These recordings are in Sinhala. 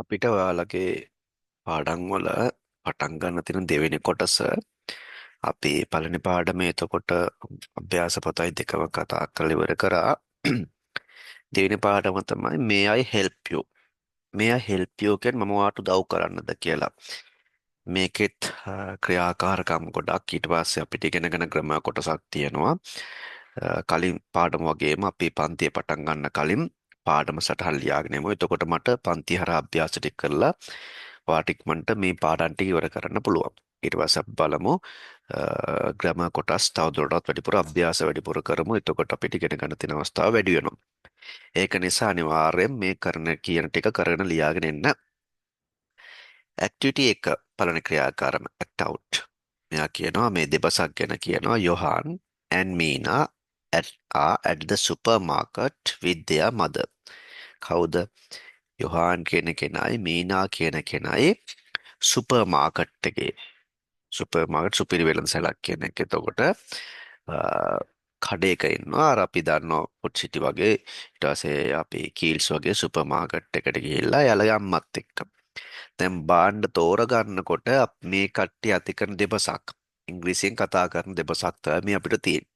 අපිට ඔයාලගේ පාඩම් වල පටන් ගන්න තියෙන දෙවෙනි කොටස අපි පළවෙනි පාඩමේ එතකොට අභ්‍යාස පොතයි දෙකම කතා කරලා ඉවර කරා. දෙවෙනි පාඩම තමයි may I help you. may I help you කියන්නේ මම ඔයාලට උදව් කරන්නද කියලා. මේකෙත් ක්‍රියාකාරකම් ගොඩක් ඊට පස්සේ අපිට ඉගෙනගෙන ක්‍රම කොටසක් තියෙනවා. කලින් පාඩම වගේම අපි පන්තිය පටන් ගන්න කලින් පාඩම සටහන් ලියාගෙන යමු. එතකොට මට පන්ති හරහා අභ්‍යාස ටික කරලා ඔයාට ඉක්මනට මේ පාඩම් ටික ඉවර කරන්න පුළුවන්. ඊට පස්සේ අපි බලමු ග්‍රැමර් කොටස් තවදුරටත් වැඩිපුර අභ්‍යාස වැඩිපුර කරමු. එතකොට අපිට ඉගෙන ගන්න තියෙන අවස්ථාව වැඩි වෙනවා. ඒක නිසා අනිවාර්යෙන් මේ කරන කියන ටික කරගෙන ලියාගෙන එන්න. ඇක්ටිවිටි 1 පළවෙනි ක්‍රියාකාරම act out. මෙයා කියනවා මේ දෙබසක් ගැන කියනවා Johan and Meena are at the supermarket with their mother. කවුද? යොහාන් කියන කෙනයි මීනා කියන කෙනයි සුපර් මාකට් එකේ සුපිරි වෙළඳසැලක් කියන එක. එතකොට කඩේක ඉන්නවා. අර අපි දන්නවා පුඩ් සිටි වගේ ඊට පස්සේ අපි කීල්ස් වගේ සුපර් මාකට් එකට ගිහිල්ලා යාළගේ අම්මත් එක්ක. දැන් බාණ්ඩ තෝරගන්නකොට මේ කට්ටිය අති කරන දෙබසක් ඉංග්‍රීසියෙන් කතා කරන දෙබසක් තමයි මේ අපිට තියෙන්නේ.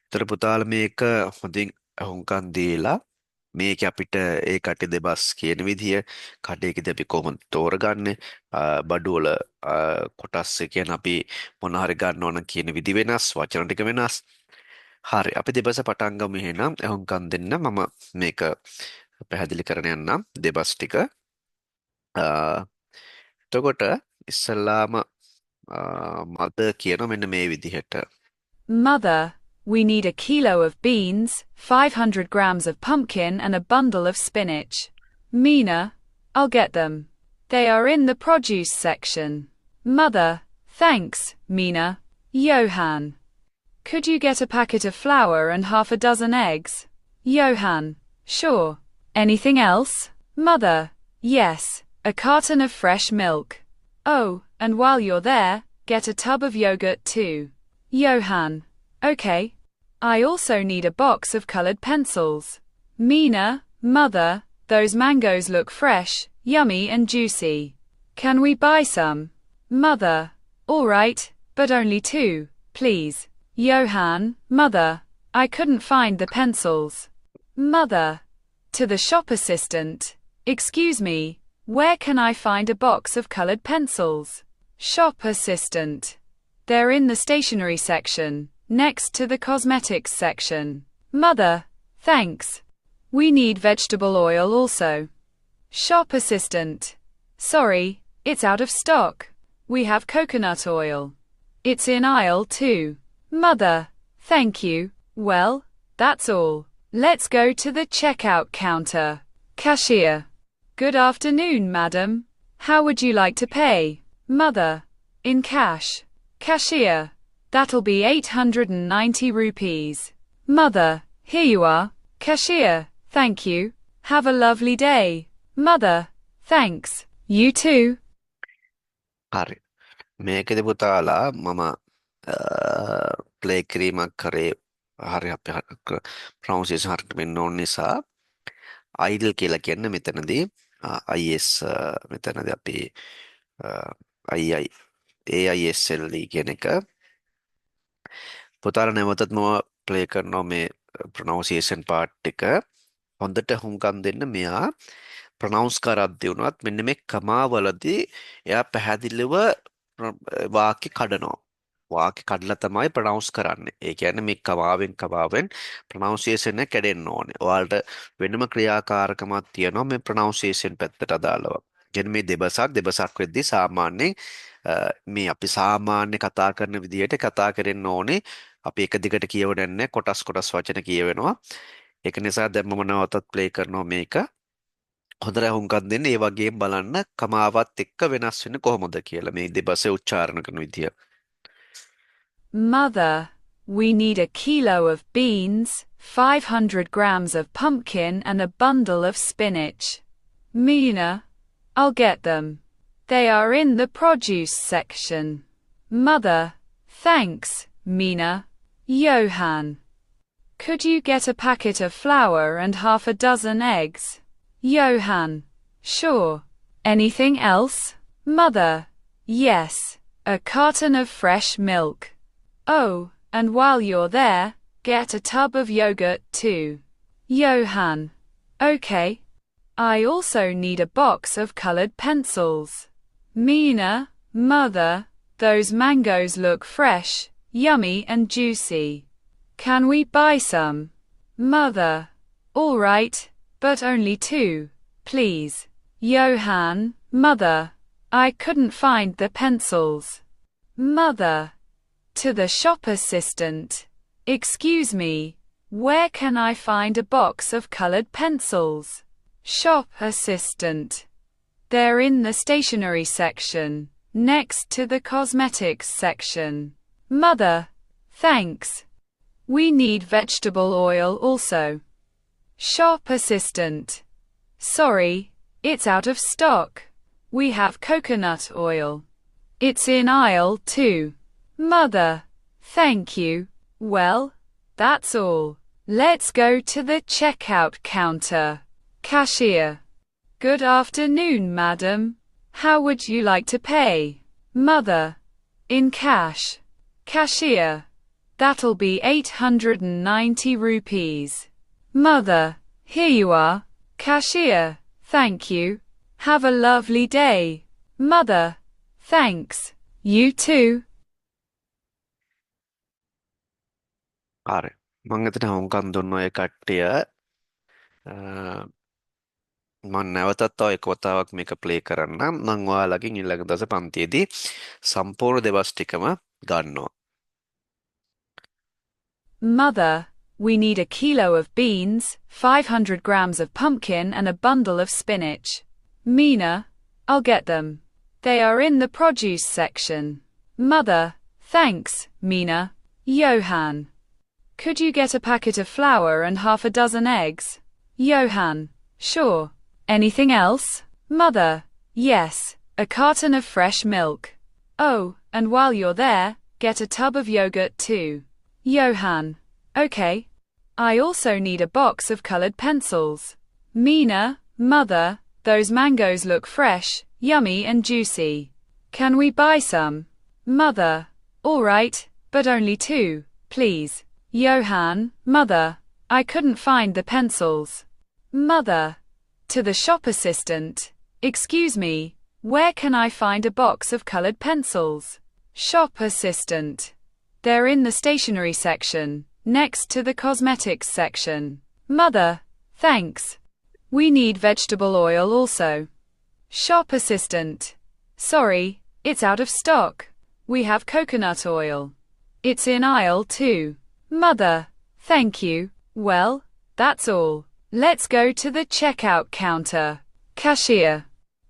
ඒතර පුතාලා මේක හොඳින් අහුම්කම් දීලා මේක අපිට ඒ කට්ටිය දෙබස් කියන විදිය කඩේකදී අපි කොහොමද තෝරගන්නේ බඩුවල කොටස් කියන අපි මොන හරි ගන්න ඕන කියන විදි වෙනස් වචන ටික වෙනස්. හරි අපි දෙබස පටන් ගමු එහෙනම් අහුම්කම් දෙන්න මම මේක පැහැදිලි කරන යන්නම් දෙබස් ටික. එතකොට ඉස්සල්ලාම මද කියන මෙන්න මේ විදිහට Mother, we need a kilo of beans, 500 grams of pumpkin and a bundle of spinach. Meena, I'll get them. They are in the produce section. Mother, thanks, Meena. Johan, could you get a packet of flour and half a dozen eggs? Johan, sure. Anything else? Mother, yes, a carton of fresh milk. Oh, and while you're there, get a tub of yogurt too. Johan, okay. I also need a box of colored pencils. Meena, Mother, those mangoes look fresh, yummy and juicy. Can we buy some? Mother, all right, but only 2, please. Johan, Mother, I couldn't find the pencils. Mother, to the shop assistant, excuse me, where can I find a box of colored pencils? Shop assistant. They're in the stationery section, next to the cosmetics section. Mother, thanks. We need vegetable oil also. Shop assistant. Sorry, it's out of stock. We have coconut oil. It's in aisle 2. Mother, thank you. Well, that's all. Let's go to the checkout counter. Cashier. Good afternoon, madam. How would you like to pay? Mother, in cash. Cashier, that'll be 890 rupees. Mother, here you are. Cashier, thank you. Have a lovely day. Mother, thanks. You too. හරි මේකෙදි පුතාලා මම ප්ලේ කිරීමක් කරේ හරි අපි ප්‍රොනවුන්සියේෂන් හරියට වෙන්න ඕන නිසා අයිඩල් කියලා කියන්නේ මෙතනදී IS මෙතනදී අපි II AISLE කියන එක පුතාලා නැවතත් මම ප්ලේ කරනවා මේ ප්‍රොනවුන්සියේෂන් පාර්ට් එක හොඳට හුම්කම් දෙන්න මෙයා ප්‍රොනවුන්ස් කරද්දී වුණත් මෙන්න මේ කමාවලදී එයා පැහැදිලිව වාක්‍ය කඩනවා. වාක්‍ය කඩලා තමයි ප්‍රොනවුන්ස් කරන්නේ. ඒ කියන්නේ මේ කමාවෙන් ප්‍රොනවුන්සියේෂන් එක කැඩෙන්න ඕනේ. ඔයාලට වෙනම ක්‍රියාකාරකමක් තියෙනවා මේ ප්‍රොනවුන්සියේෂන් පැත්තට අදාළව. කියන්නේ මේ දෙබසක් වෙද්දී සාමාන්‍යයෙන් මේ අපි සාමාන්‍ය කතා කරන විදිහට කතා කරන්න ඕනේ. අපි එක දිගට කියවන්නේ නැහැ. කොටස් වචන කියවෙනවා. ඒක නිසා දැන් මම නැවතත් ප්ලේ කරනවා මේක. හොඳට හුම්කම් දෙන්න ඒ වගේම බලන්න කමාවත් එක්ක වෙනස් වෙන්නේ කොහොමද කියලා මේ දෙබසේ උච්චාරණ කරන විදිය. Mother, we need a kilo of beans, 500 grams of pumpkin and a bundle of spinach. Meena, I'll get them. They are in the produce section. Mother, thanks, Meena. Johan, could you get a packet of flour and half a dozen eggs? Johan, Sure. Anything else? Mother. Yes. A carton of fresh milk. Oh, and while you're there, get a tub of yogurt too. Johann. Okay. I also need a box of colored pencils. Mina. Mother. Those mangoes look fresh, yummy and juicy. Can we buy some? Mother. All right, but only two, please. Johann. Mother. I couldn't find the pencils. Mother. To the shop assistant. Excuse me, where can I find a box of colored pencils? Shop assistant. They're in the stationery section, next to the cosmetics section. Mother. Thanks. We need vegetable oil also. Shop assistant. Sorry, it's out of stock. We have coconut oil. It's in aisle 2. Mother. Thank you. Well, that's all. Let's go to the checkout counter. Cashier. Good afternoon, madam. How would you like to pay? Mother. In cash. Cashier. That'll be 890 rupees. Mother. Here you are. Cashier. Thank you. Have a lovely day. Mother. Thanks. You too. හරි. මම එතන හොංකන් දුන්න ඔය කට්ටිය මම නැවතත් තව එක වතාවක් මේක ප්ලේ කරන්නම්. මම ඔයාලගෙන් ඊළඟ දවසේ පන්තියේදී සම්පූර්ණ දෙබස් ටිකම ගන්නවා. Mother, we need a kilo of beans, 500 grams of pumpkin and a bundle of spinach. Mina, I'll get them. They are in the produce section. Mother, thanks, Mina. Johann. Could you get a packet of flour and half a dozen eggs? Johann. Sure. Anything else? Mother. Yes. A carton of fresh milk. Oh, and while you're there, get a tub of yogurt too. Johann. Okay. I also need a box of colored pencils. Mina. Mother. Those mangoes look fresh, yummy and juicy. Can we buy some? Mother. All right, but only two, please. Johann. Mother. I couldn't find the pencils. Mother. To the shop assistant. Excuse me, where can I find a box of colored pencils? Shop assistant. They're in the stationery section, next to the cosmetics section. Mother. Thanks. We need vegetable oil also. Shop assistant. Sorry, it's out of stock. We have coconut oil. It's in aisle 2. Mother. Thank you. Well, that's all. Let's go to the checkout counter. Cashier.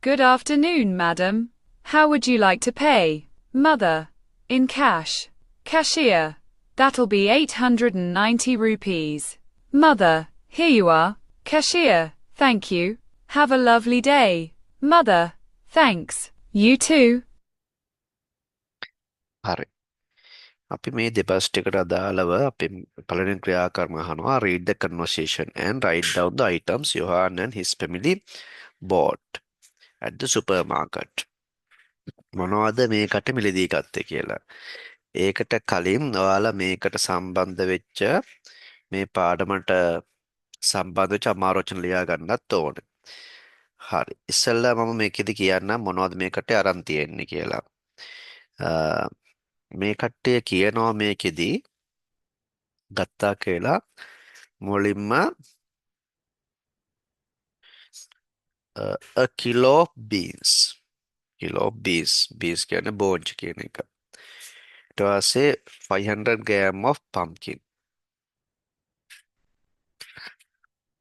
Good afternoon, madam. How would you like to pay? Mother. In cash. Cashier. That'll be 890 rupees. Mother. Here you are. Cashier. Thank you. Have a lovely day. Mother. Thanks. You too. හරි. අපි මේ දෙබස් ටිකට අදාළව අපි පළවෙනි ක්‍රියාකර්ම අහනවා. Read the conversation and write down the items Johan and his family bought at the supermarket. මොනවද මේකට මිලදී ගත්තේ කියලා. ඒකට කලින් ඔයාලා මේකට සම්බන්ධ වෙච්ච මේ පාඩමට සම්බන්ධ වෙච්ච අමාරුවචන ලියා ගන්නත් ඕනේ. හරි. ඉස්සෙල්ලා මම මේකෙදි කියන්නම් මොනවද මේකට අරන් තියෙන්නේ කියලා. මේ කට්ටිය කියනවා මේකෙදි ගත්තා කියලා මුලින්ම a kilo of beans. Kilo of beans. Beans කියන්නේ බෝංචි කියන එක. ඊට පස්සේ 500 gram of pumpkin.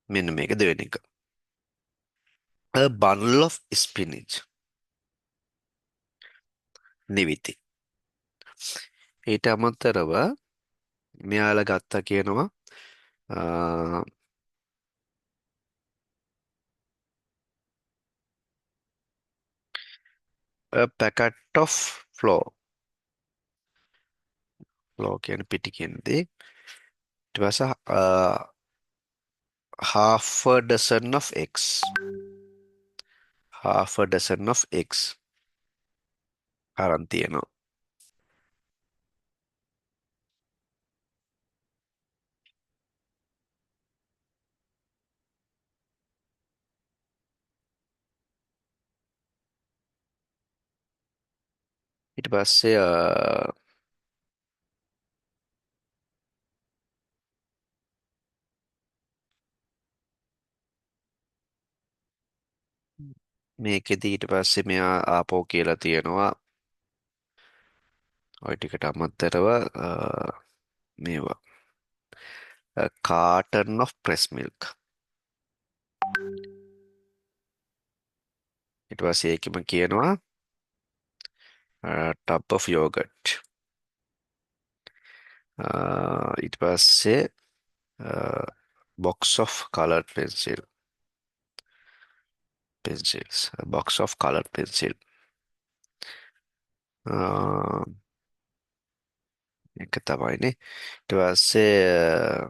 මෙන්න මේක දෙවෙනි එක. A bundle of spinach. නිවිති. ඊට අමතරව මෙයාලා ගත්තා කියනවා a packet of flour. Flour කියන්නේ පිටි කියන දේ. ඊට පස්සේ half a dozen of eggs. half a dozen of eggs අරන් තියෙනවා. ඊට පස්සේ මේකෙදි ඊට පස්සේ මෙයා ආපෝ කියලා තියෙනවා ඔය ටිකට අමතරව මේවා carton of press milk. ඊට පස්සේ ඒකෙම කියනවා tub of yogurt. ඊට පස්සේ box of colored pencils, a box of colored pencil. එක තමයිනේ. ඊට පස්සේ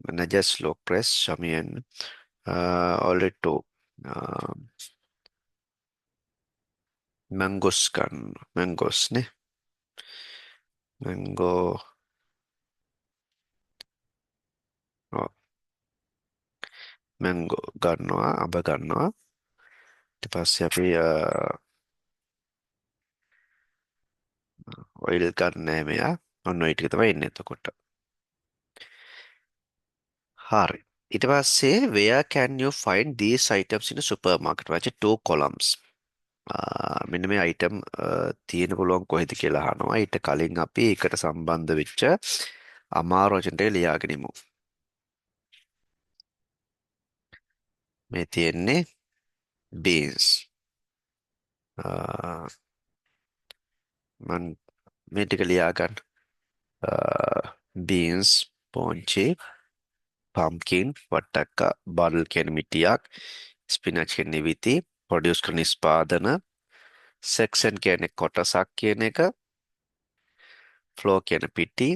manager slow press Shamian already two mangoes mangoes නේ mango mango ගන්නවා අබ ගන්නවා ඊට පස්සේ අපි ඔයිල් ගන්න මෙයා ඔන්න ඔය ටික තමයි ඉන්නේ එතකොට හරි ඊට පස්සේ where can you find these items in a supermarket වගේ two columns මෙන්න මේ item තියෙන පුළුවන් කොහෙද කියලා අහනවා ඊට කලින් අපි ඒකට සම්බන්ධ වෙච්ච අමාරු වචන ටික ලියාගෙන ඉමු මේ තියෙන්නේ beans මන් මේ ටික ලියා ගන්න beans පොන්චි pumpkin වට්ටක්ක බඩල් කියන මිටියක් ස්පිනච් කියන නිවිති ප්‍රොඩියුස් කරන නිෂ්පාදන සෙක්ෂන් කියන්නේ කොටසක් කියන එක ෆ්ලෝ කියන පිටි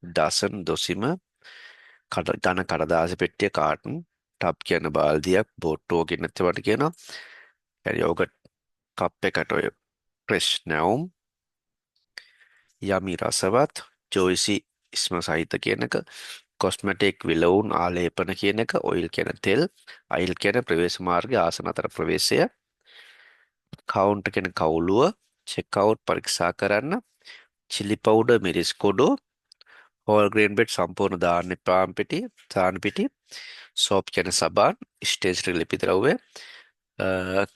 ඩසන් දොසිම ඝන කඩදාසි පෙට්ටිය කාටන් ටබ් කියන බාල්දියක් බොට්ටුව කියන ඒවාට කියනවා යෝගට් කප් එකට ඔය ෆ්‍රෙෂ් නැවුම් යමි රසවත් ජොයිසි ඉස්ම සහිත කියන එක කොස්මටික් විලවුන් ආලේපන කියන එක ඔයිල් කියන තෙල් අයිල් කියන ප්‍රවේශ මාර්ගය ආසන අතර ප්‍රවේශය කවුන්ට් කියන කවුලුව චෙක්අවුට් පරීක්ෂා කරන්න චිලි පවුඩර් මිරිස් කොඩු හෝල් ග්‍රේන් බෙඩ් සම්පූර්ණ ධාන්‍ය පාන් පිටි තාන් පිටි සෝප් කියන සබාන් ස්ටේෂනරි ලිපි ද්‍රව්‍ය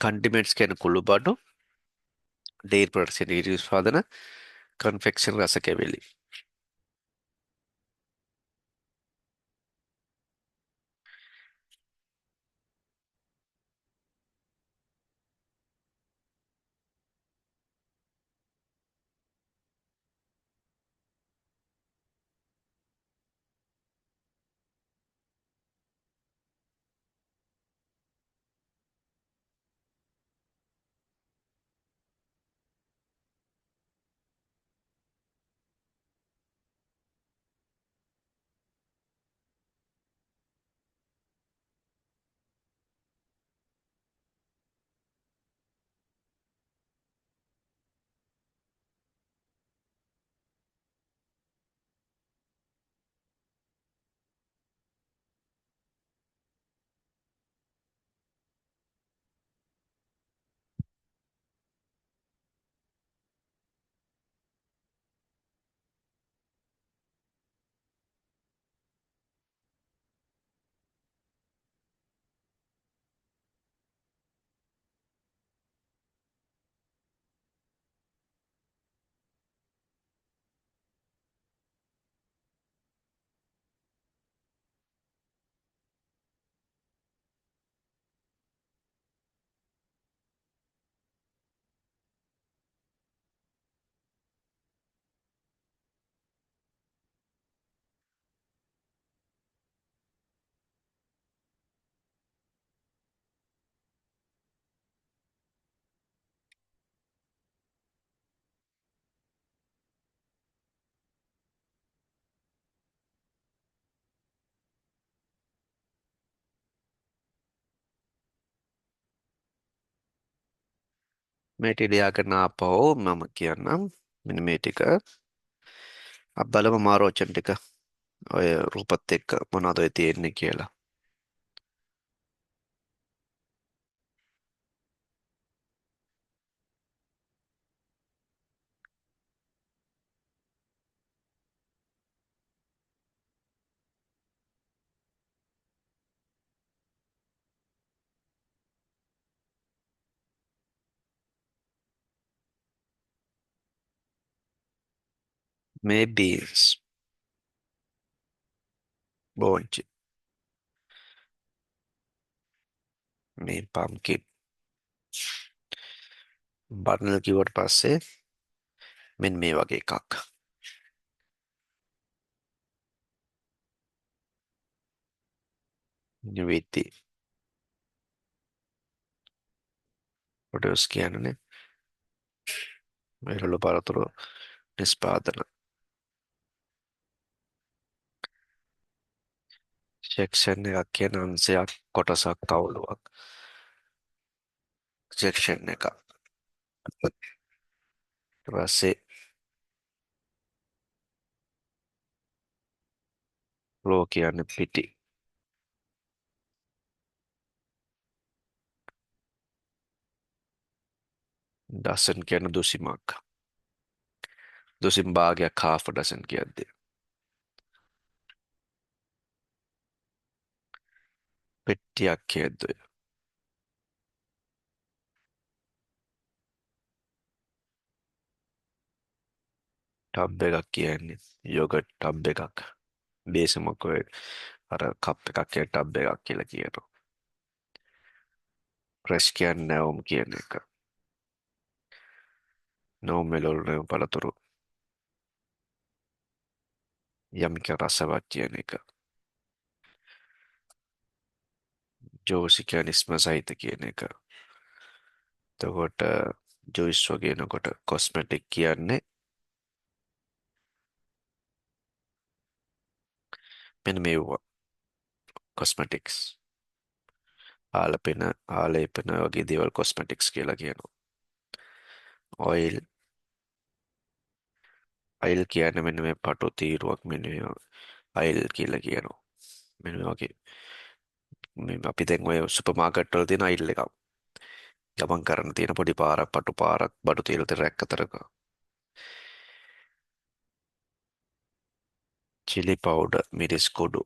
කන්ඩිමෙන්ට්ස් කියන කුළු බඩු ඩේර් ප්‍රොඩක්ට්ස් කියන ඉරි උත්පාදන කන්ෆෙක්ෂන් රස කැවිලි මේ ටික ලියාගෙන ආපහු මම කියන්නම් මෙන්න මේ ටික අපි බලමු මාරෝචන් ටික ඔය රූපත් එක්ක මොනවද ඔය තියෙන්නේ කියලා. මේ beans බෝංචි, මේ pumpkin බර්නල් කිව්වට පස්සේ මෙන්න මේ වගේ එකක්. නිවිති ප්‍රොඩියුස් කියන්නේ මෙරළු පළතුරු නිෂ්පාදන. සෙක්ෂන් එකක් කියන අංශයක් කොටසක් කවුලුවක්. සෙක්ෂන් එක ඊට පස්සේ ෆ්ලෝ කියන්නේ පිටි. ඩසන් කියන දුසිමක්. දුසිම් භාගයක් half a dozen කියද්දී. පෙට්ටියක් කියද්දී. ටබ් එකක් කියන්නේ යෝගට් ටබ් එකක්. බේසමක් ඔය අර කප් එකක් කියන ටබ් එකක් කියලා කියනවා. ෆ්‍රෙෂ් කියන්නේ නැවුම් කියන එක. නැවුම් වල පළතුරු යම්ක රසවත් කියන එක. ජෝසි කියන්නේ ස්ම සහිත කියන එක. එතකොට ජොයිස් වගේ නකොට කොස්මෙටික් කියන්නේ මෙන්න මේවා කොස්මෙටික්ස්. ආලපෙන ආලේපන වගේ දේවල් කොස්මෙටික්ස් කියලා කියනවා. ඔයිල් අයිල් කියන්නේ මෙන්න මේ පටු තීරුවක් මෙන්න මේ අයිල් කියලා කියනවා. මෙන්න මේ වගේ මේ අපි දැන් ඔය සුපර් මාකට් වල තියෙන අයිල් එකක්. ගමන් කරන්න තියෙන පොඩි පාරක් පටු පාරක් බඩු තීරු රැක් අතරක. චිලි පවුඩර් මිරිස් කුඩු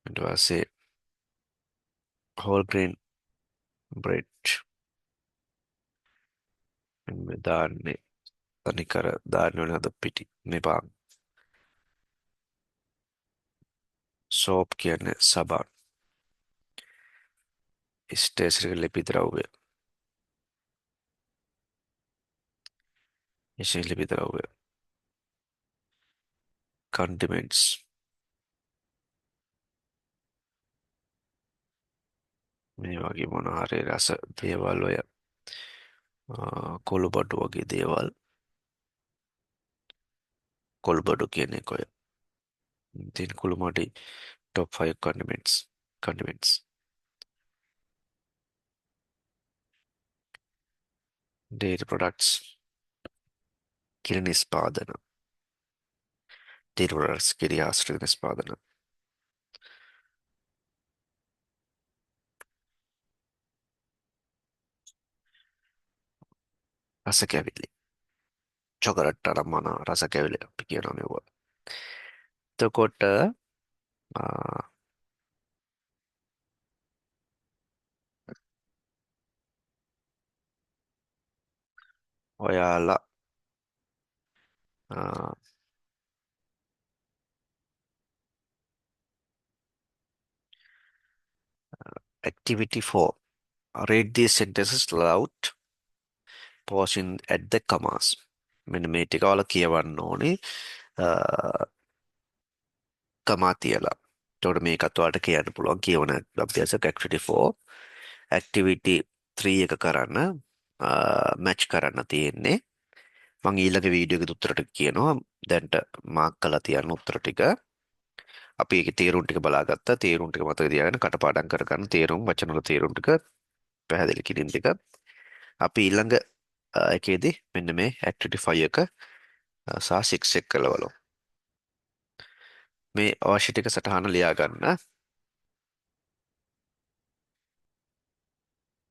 ඊට පස්සේ හෝල් ග්‍රේන් බ්‍රෙඩ් මේ දාන්නේ තනිකර දාන්න ඕන අද පිටි මේ පාන් සෝප් කියන්නේ සබන් ස්ටේෂනරි ලිපි ද්‍රව්‍ය ඉසින් ලිපි ද්‍රව්‍ය කන්ඩිමෙන්ට්ස් මේ වගේ මොන හරි රස දේවල් ඔය කොළු බඩු වගේ දේවල් කොළු බඩු කියන එක ඔය තින් කුළු මඩි top 5 condiments dairy products කිරි නිෂ්පාදන dairy products කිරි ආශ්‍රිත නිෂ්පාදන රස කැවිලි චොකලට් අරමන රස කැවිලි අපි කියනවා මේවා එතකොට ඔයාලා activity 4 read these sentences loud pausing at the commas මෙන්න මේ ටික ඔයාලා කියවන්න ඕනේ කමා තියලා එතකොට මේකත් ඔයාලට කියන්න පුළුවන් කියවන අභ්‍යාසයක් activity 4 activity 3 එක කරන්න මැච් කරන්න තියෙන්නේ මං ඊළඟ වීඩියෝ එකේ උත්තර ටික කියනවා දැන්ට මාක් කරලා තියන්න උත්තර ටික අපි ඒකේ තේරුම් ටික බලාගත්තා තේරුම් ටික මතක තියාගෙන කටපාඩම් කරගන්න තේරුම් වචන වල තේරුම් ටික පැහැදිලි කිරීම ටික අපි ඊළඟ එකේදී මෙන්න මේ ඇක්ටිවිටි 5 එක සහ 6 එක කළවලු. මේ අවශ්‍ය ටික සටහන ලියා ගන්න.